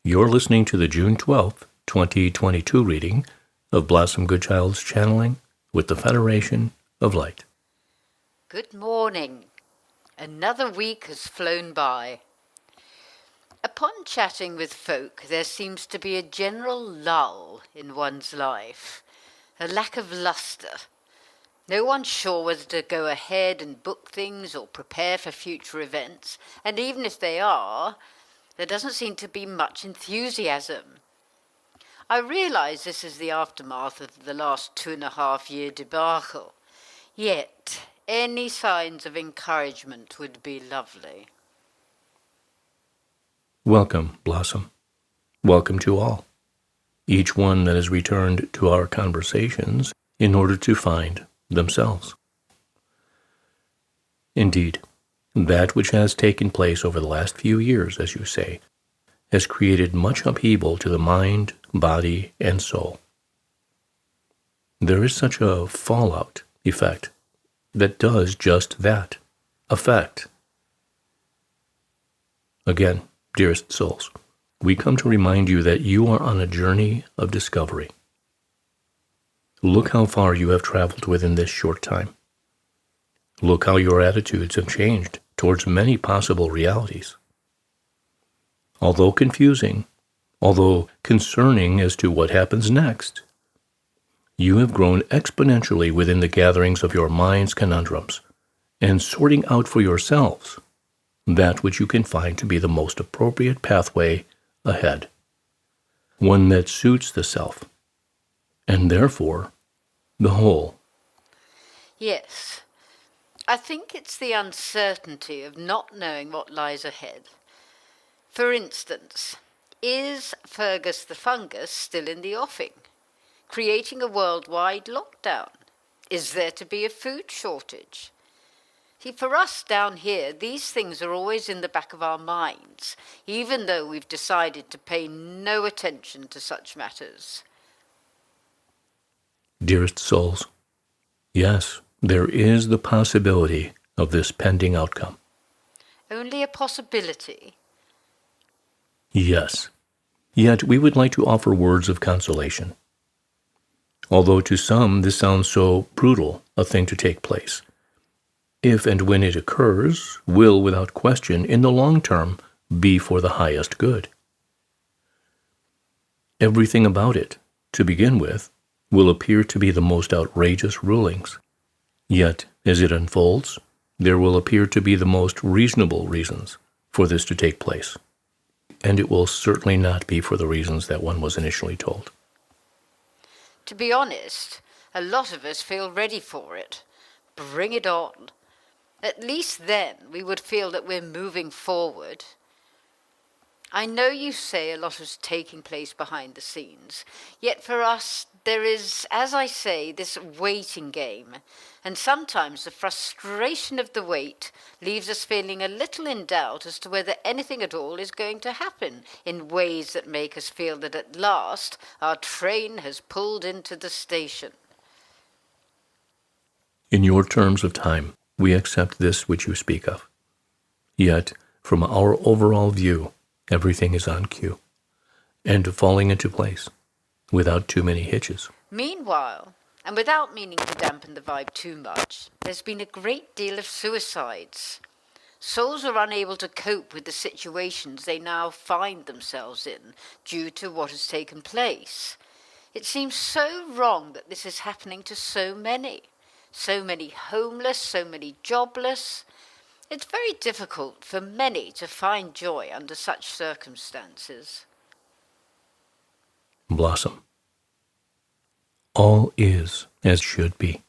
You're listening to the June 12th, 2022 reading of Blossom Goodchild's Channeling with the Federation of Light. Good morning. Another week has flown by. Upon chatting with folk, there seems to be a general lull in one's life, a lack of luster. No one's sure whether to go ahead and book things or prepare for future events, and even if they are, there doesn't seem to be much enthusiasm. I realise this is the aftermath of the last 2.5-year debacle, yet any signs of encouragement would be lovely. Welcome, Blossom. Welcome to all. Each one that has returned to our conversations in order to find themselves. Indeed, that which has taken place over the last few years, as you say, has created much upheaval to the mind, body, and soul. There is such a fallout effect that does just that, affect. Again, dearest souls, we come to remind you that you are on a journey of discovery. Look how far you have traveled within this short time. Look how your attitudes have changed towards many possible realities. Although confusing, although concerning as to what happens next, you have grown exponentially within the gatherings of your mind's conundrums and sorting out for yourselves that which you can find to be the most appropriate pathway ahead, one that suits the self, and therefore the whole. Yes, I think it's the uncertainty of not knowing what lies ahead. For instance, is Fergus the fungus still in the offing, creating a worldwide lockdown? Is there to be a food shortage? See, for us down here, these things are always in the back of our minds, even though we've decided to pay no attention to such matters. Dearest souls, yes, there is the possibility of this pending outcome. Only a possibility? Yes, yet we would like to offer words of consolation. Although to some this sounds so brutal a thing to take place, if and when it occurs, will, without question, in the long term, be for the highest good. Everything about it, to begin with, will appear to be the most outrageous rulings. Yet, as it unfolds, there will appear to be the most reasonable reasons for this to take place. And it will certainly not be for the reasons that one was initially told. To be honest, a lot of us feel ready for it. Bring it on. At least then we would feel that we're moving forward. I know you say a lot is taking place behind the scenes, yet for us there is, as I say, this waiting game, and sometimes the frustration of the wait leaves us feeling a little in doubt as to whether anything at all is going to happen in ways that make us feel that at last our train has pulled into the station. In your terms of time, we accept this which you speak of. Yet, from our overall view, everything is on cue and falling into place without too many hitches. Meanwhile, and without meaning to dampen the vibe too much, there's been a great deal of suicides. Souls are unable to cope with the situations they now find themselves in due to what has taken place. It seems so wrong that this is happening to so many homeless, so many jobless. It's very difficult for many to find joy under such circumstances. Blossom. All is as should be.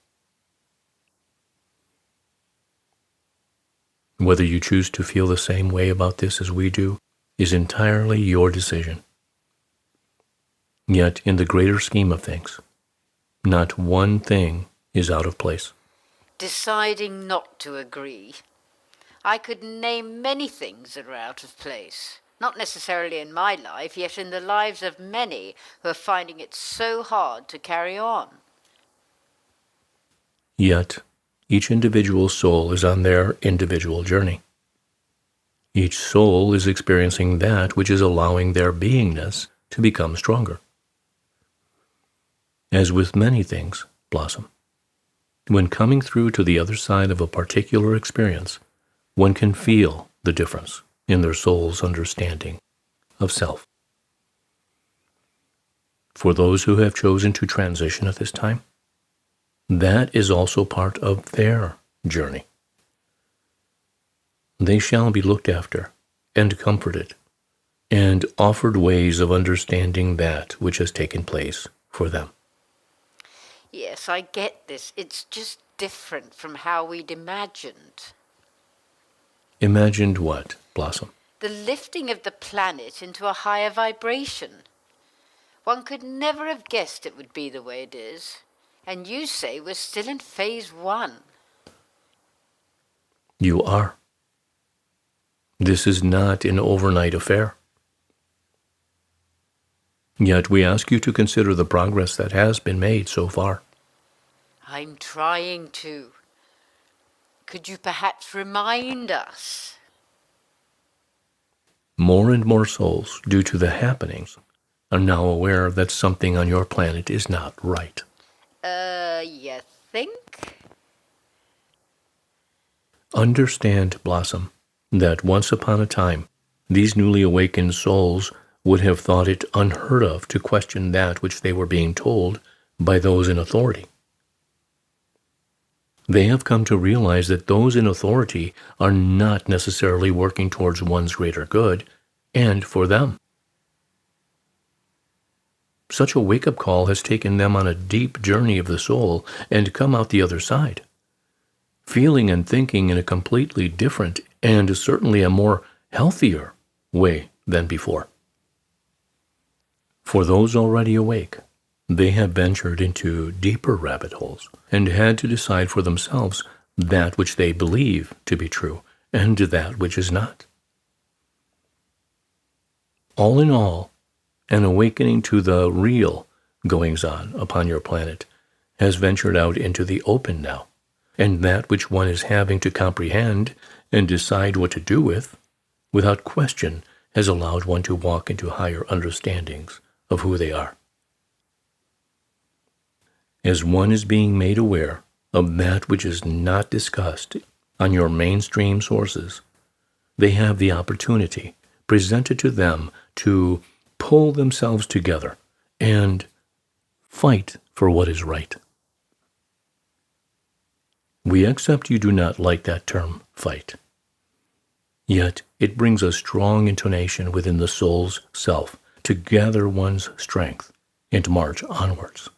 Whether you choose to feel the same way about this as we do is entirely your decision. Yet, in the greater scheme of things, not one thing is out of place. Deciding not to agree. I could name many things that are out of place. Not necessarily in my life, yet in the lives of many who are finding it so hard to carry on. Yet, each individual soul is on their individual journey. Each soul is experiencing that which is allowing their beingness to become stronger. As with many things, Blossom, when coming through to the other side of a particular experience, one can feel the difference in their soul's understanding of self. For those who have chosen to transition at this time, that is also part of their journey. They shall be looked after and comforted and offered ways of understanding that which has taken place for them. Yes, I get this. It's just different from how we'd imagined. Imagined what, Blossom? The lifting of the planet into a higher vibration. One could never have guessed it would be the way it is. And you say we're still in phase 1. You are. This is not an overnight affair. Yet we ask you to consider the progress that has been made so far. I'm trying to. Could you perhaps remind us? More and more souls, due to the happenings, are now aware that something on your planet is not right. You think? Understand, Blossom, that once upon a time, these newly awakened souls would have thought it unheard of to question that which they were being told by those in authority. They have come to realize that those in authority are not necessarily working towards one's greater good and for them. Such a wake-up call has taken them on a deep journey of the soul and come out the other side, feeling and thinking in a completely different and certainly a more healthier way than before. For those already awake, they have ventured into deeper rabbit holes and had to decide for themselves that which they believe to be true and that which is not. All in all, an awakening to the real goings-on upon your planet has ventured out into the open now, and that which one is having to comprehend and decide what to do with, without question, has allowed one to walk into higher understandings of who they are. As one is being made aware of that which is not discussed on your mainstream sources, they have the opportunity presented to them to pull themselves together and fight for what is right. We accept you do not like that term, fight. Yet it brings a strong intonation within the soul's self to gather one's strength and march onwards.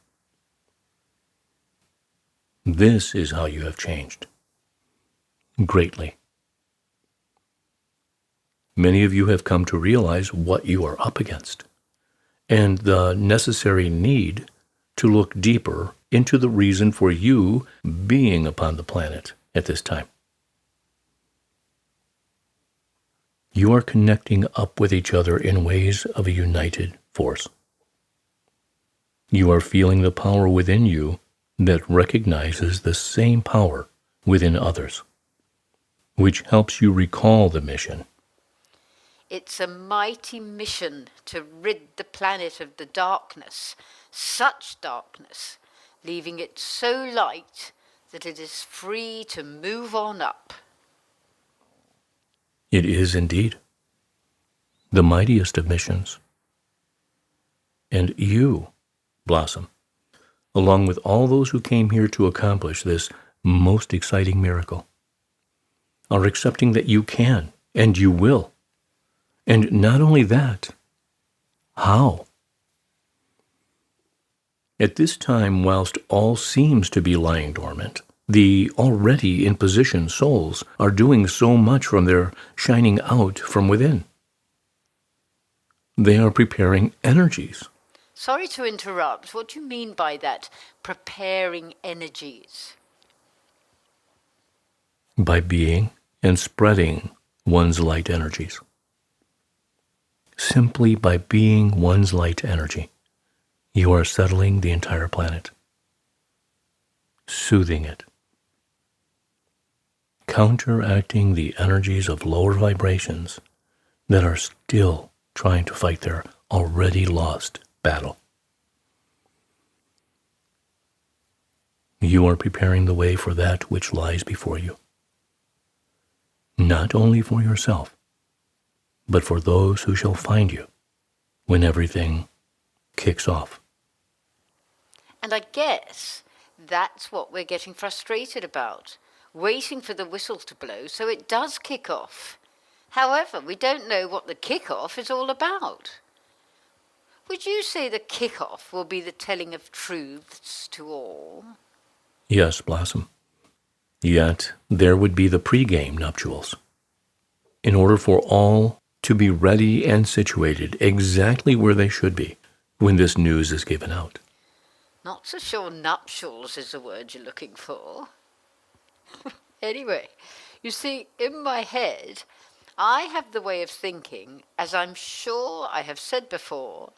This is how you have changed. Greatly. Many of you have come to realize what you are up against and the necessary need to look deeper into the reason for you being upon the planet at this time. You are connecting up with each other in ways of a united force. You are feeling the power within you that recognizes the same power within others, which helps you recall the mission. It's a mighty mission to rid the planet of the darkness, such darkness, leaving it so light that it is free to move on up. It is indeed the mightiest of missions. And you, Blossom, along with all those who came here to accomplish this most exciting miracle, are accepting that you can and you will. And not only that, how? At this time, whilst all seems to be lying dormant, the already in position souls are doing so much from their shining out from within. They are preparing energies. Sorry to interrupt. What do you mean by that? Preparing energies? By being and spreading one's light energies. Simply by being one's light energy, you are settling the entire planet, soothing it, counteracting the energies of lower vibrations that are still trying to fight their already lost battle. You are preparing the way for that which lies before you, not only for yourself, but for those who shall find you when everything kicks off. And I guess that's what we're getting frustrated about, waiting for the whistle to blow so it does kick off. However, we don't know what the kick-off is all about. Would you say the kick-off will be the telling of truths to all? Yes, Blossom. Yet there would be the pre-game nuptials. In order for all to be ready and situated exactly where they should be when this news is given out. Not so sure nuptials is the word you're looking for. Anyway, you see, in my head, I have the way of thinking, as I'm sure I have said before,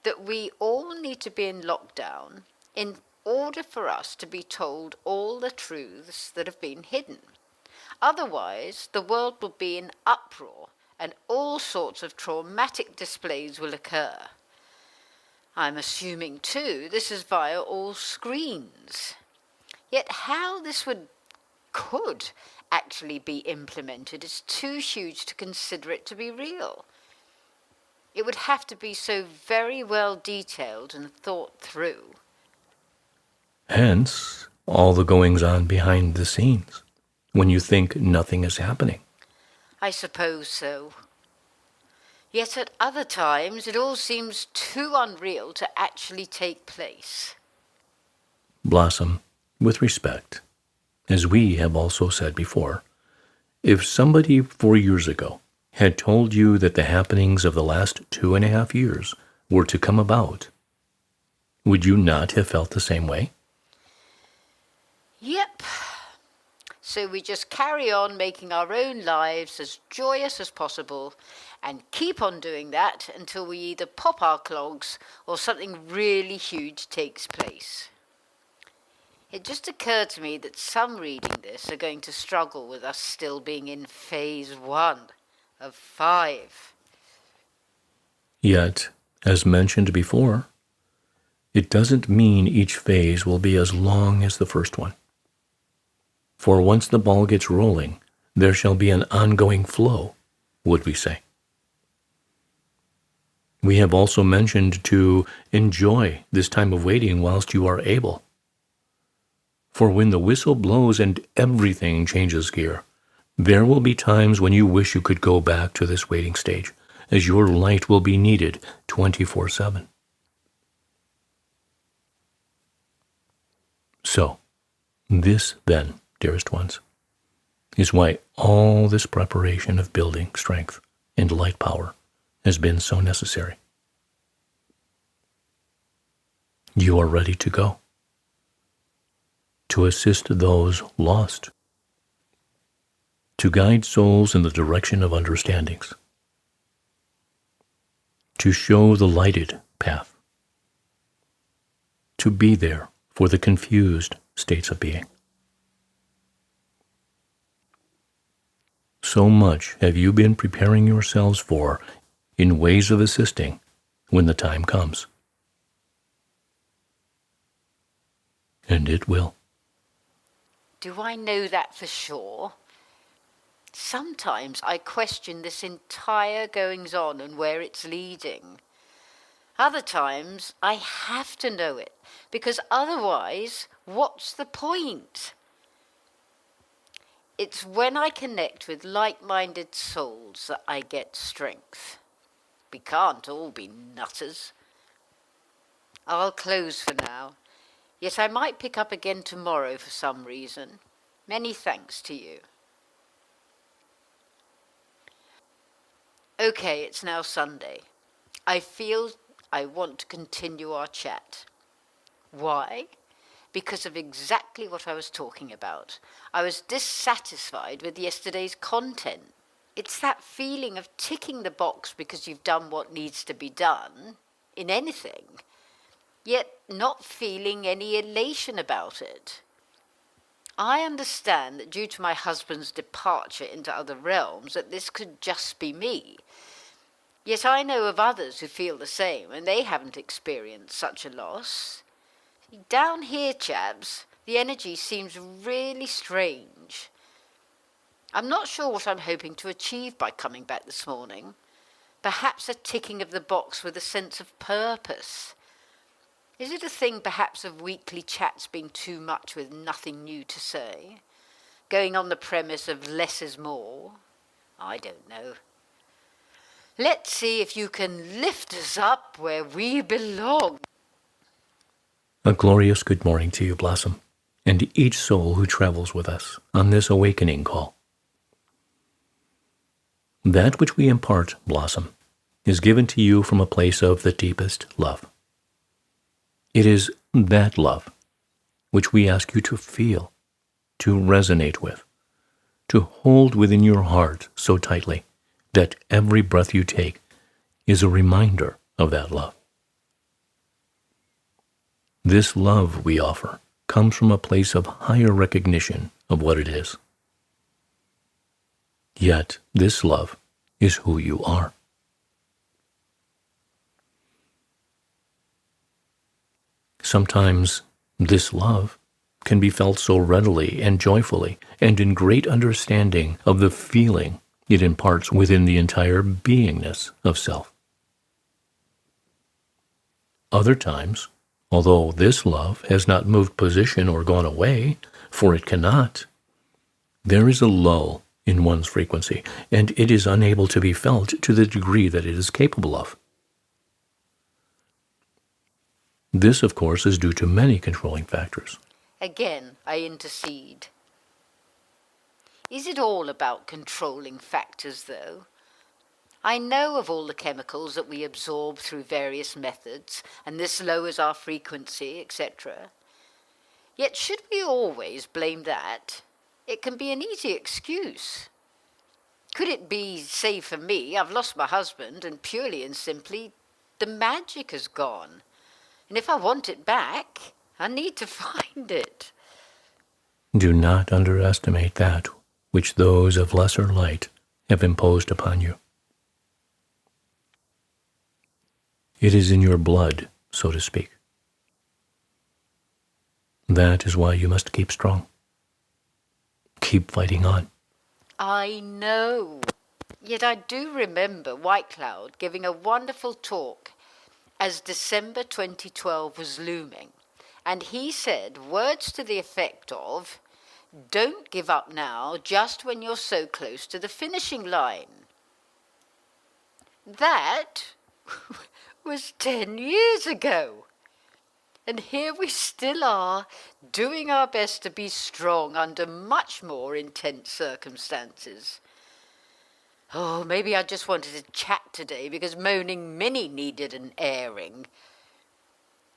that we all need to be in lockdown in order for us to be told all the truths that have been hidden. Otherwise, the world will be in uproar and all sorts of traumatic displays will occur. I'm assuming, too, this is via all screens. Yet how this could actually be implemented is too huge to consider it to be real. It would have to be so very well detailed and thought through. Hence, all the goings-on behind the scenes, when you think nothing is happening. I suppose so. Yet at other times it all seems too unreal to actually take place. Blossom, with respect, as we have also said before, if somebody 4 years ago had told you that the happenings of the last 2.5 years were to come about, would you not have felt the same way? Yep. So we just carry on making our own lives as joyous as possible and keep on doing that until we either pop our clogs or something really huge takes place. It just occurred to me that some reading this are going to struggle with us still being in phase 1 of 5. Yet, as mentioned before, it doesn't mean each phase will be as long as the first one. For once the ball gets rolling, there shall be an ongoing flow, would we say. We have also mentioned to enjoy this time of waiting whilst you are able. For when the whistle blows and everything changes gear, there will be times when you wish you could go back to this waiting stage, as your light will be needed 24/7. So, this then, dearest ones, is why all this preparation of building strength and light power has been so necessary. You are ready to go, to assist those lost, to guide souls in the direction of understandings, to show the lighted path, to be there for the confused states of being. So much have you been preparing yourselves for in ways of assisting when the time comes. And it will. Do I know that for sure? Sometimes I question this entire goings-on and where it's leading. Other times I have to know it, because otherwise, what's the point? It's when I connect with like-minded souls that I get strength. We can't all be nutters. I'll close for now. Yet I might pick up again tomorrow for some reason. Many thanks to you. Okay, it's now Sunday. I feel I want to continue our chat. Why? Because of exactly what I was talking about. I was dissatisfied with yesterday's content. It's that feeling of ticking the box because you've done what needs to be done in anything, yet not feeling any elation about it. I understand that due to my husband's departure into other realms, that this could just be me. Yet I know of others who feel the same, and they haven't experienced such a loss. Down here, chaps, the energy seems really strange. I'm not sure what I'm hoping to achieve by coming back this morning. Perhaps a ticking of the box with a sense of purpose. Is it a thing perhaps of weekly chats being too much with nothing new to say? Going on the premise of less is more? I don't know. Let's see if you can lift us up where we belong. A glorious good morning to you, Blossom, and to each soul who travels with us on this awakening call. That which we impart, Blossom, is given to you from a place of the deepest love. It is that love which we ask you to feel, to resonate with, to hold within your heart so tightly that every breath you take is a reminder of that love. This love we offer comes from a place of higher recognition of what it is. Yet this love is who you are. Sometimes this love can be felt so readily and joyfully and in great understanding of the feeling it imparts within the entire beingness of self. Other times, although this love has not moved position or gone away, for it cannot, there is a lull in one's frequency, and it is unable to be felt to the degree that it is capable of. This, of course, is due to many controlling factors. Again, I intercede. Is it all about controlling factors, though? I know of all the chemicals that we absorb through various methods, and this lowers our frequency, etc. Yet should we always blame that? It can be an easy excuse. Could it be, say for me, I've lost my husband, and purely and simply, the magic has gone. And if I want it back, I need to find it. Do not underestimate that which those of lesser light have imposed upon you. It is in your blood, so to speak. That is why you must keep strong. Keep fighting on. I know. Yet I do remember Whitecloud giving a wonderful talk as December 2012 was looming. And he said words to the effect of, "Don't give up now just when you're so close to the finishing line." That was 10 years ago. And here we still are, doing our best to be strong under much more intense circumstances. Oh, maybe I just wanted to chat today because Moaning Minnie needed an airing.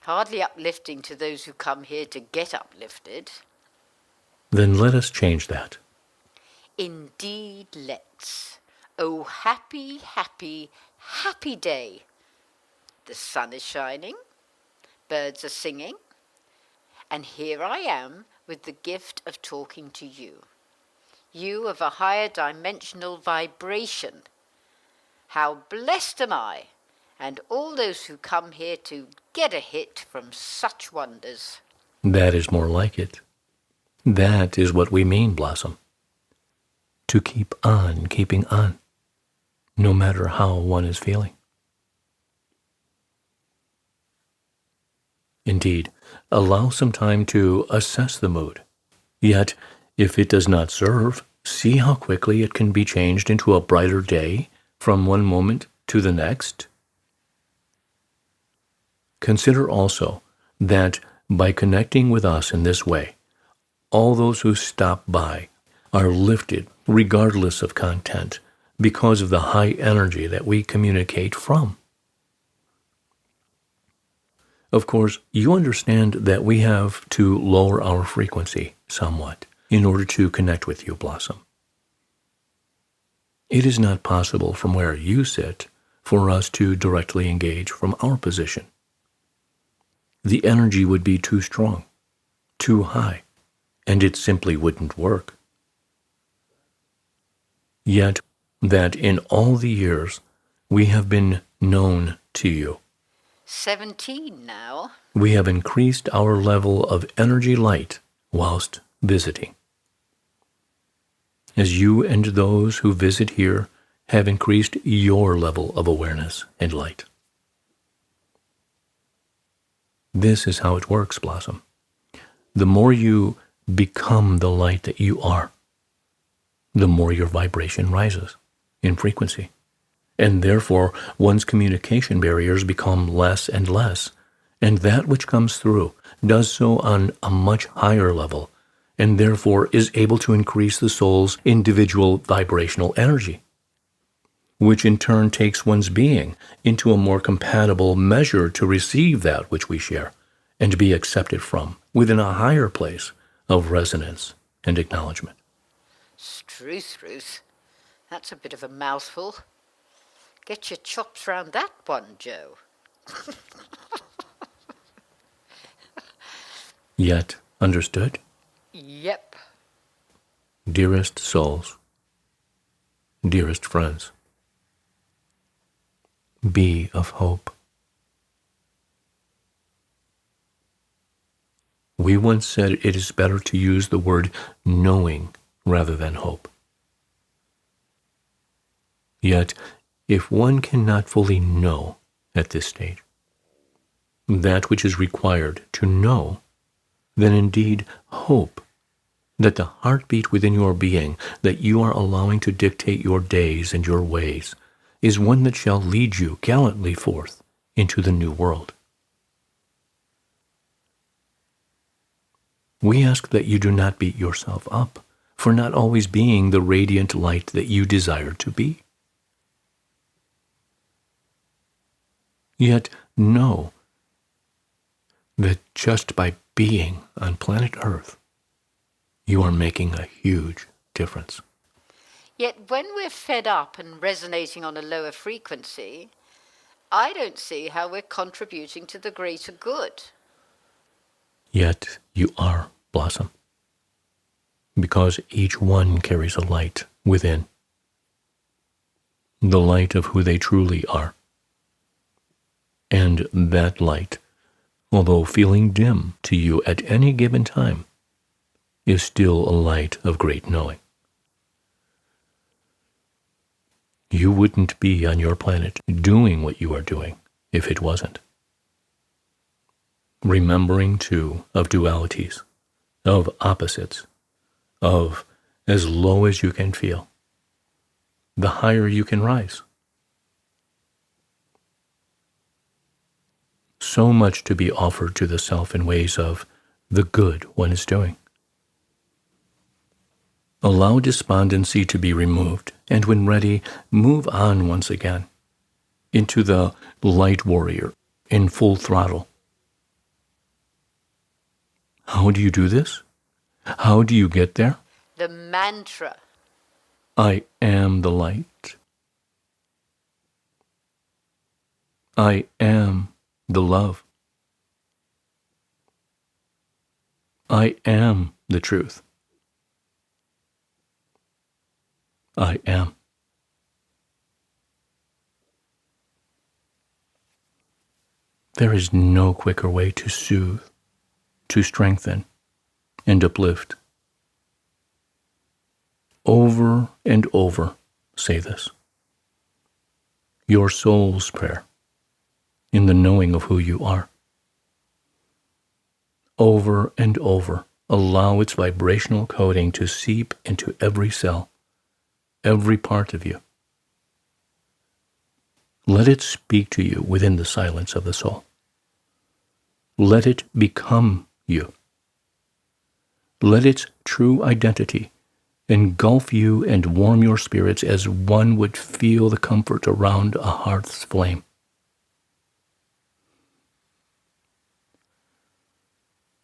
Hardly uplifting to those who come here to get uplifted. Then let us change that. Indeed, let's. Oh, happy, happy, happy day. The sun is shining, birds are singing, and here I am with the gift of talking to you. You of a higher dimensional vibration. How blessed am I, and all those who come here to get a hit from such wonders. That is more like it. That is what we mean, Blossom. To keep on keeping on, no matter how one is feeling. Indeed, allow some time to assess the mood. Yet, if it does not serve, see how quickly it can be changed into a brighter day from one moment to the next. Consider also that by connecting with us in this way, all those who stop by are lifted regardless of content because of the high energy that we communicate from. Of course, you understand that we have to lower our frequency somewhat in order to connect with you, Blossom. It is not possible from where you sit for us to directly engage from our position. The energy would be too strong, too high, and it simply wouldn't work. Yet that in all the years we have been known to you, 17 now. we have increased our level of energy light whilst visiting. As you and those who visit here have increased your level of awareness and light. This is how it works, Blossom. The more you become the light that you are, the more your vibration rises in frequency. And therefore, one's communication barriers become less and less, and that which comes through does so on a much higher level, and therefore is able to increase the soul's individual vibrational energy, which in turn takes one's being into a more compatible measure to receive that which we share and be accepted from within a higher place of resonance and acknowledgement. Struth, Ruth. That's a bit of a mouthful. Get your chops round that one, Joe. Yet understood? Yep. Dearest souls, dearest friends, be of hope. We once said it is better to use the word knowing rather than hope. Yet, if one cannot fully know at this stage that which is required to know, then indeed hope that the heartbeat within your being that you are allowing to dictate your days and your ways is one that shall lead you gallantly forth into the new world. We ask that you do not beat yourself up for not always being the radiant light that you desire to be. Yet know that just by being on planet Earth, you are making a huge difference. Yet when we're fed up and resonating on a lower frequency, I don't see how we're contributing to the greater good. Yet you are, Blossom, because each one carries a light within, the light of who they truly are. And that light, although feeling dim to you at any given time, is still a light of great knowing. You wouldn't be on your planet doing what you are doing if it wasn't. Remembering, too, of dualities, of opposites, of as low as you can feel, the higher you can rise. So much to be offered to the self in ways of the good one is doing. Allow despondency to be removed, and when ready, move on once again into the light warrior in full throttle. How do you do this? How do you get there? The mantra. I am the light. I am the love. I am the truth. I am. There is no quicker way to soothe, to strengthen, and uplift. Over and over, say this. Your soul's prayer, in the knowing of who you are. Over and over, allow its vibrational coding to seep into every cell, every part of you. Let it speak to you within the silence of the soul. Let it become you. Let its true identity engulf you and warm your spirits as one would feel the comfort around a hearth's flame.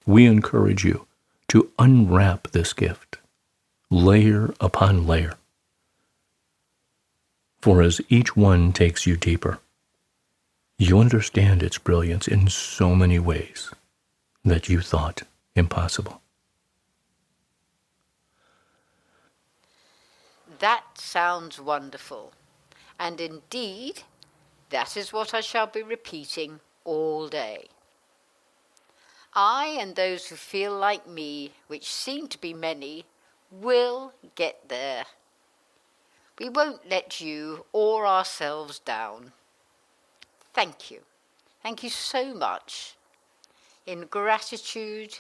We encourage you to unwrap this gift, layer upon layer. For as each one takes you deeper, you understand its brilliance in so many ways that you thought impossible. That sounds wonderful. And indeed, that is what I shall be repeating all day. I and those who feel like me, which seem to be many, will get there. We won't let you or ourselves down. Thank you. Thank you so much. In gratitude,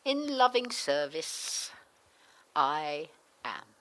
in loving service, I am.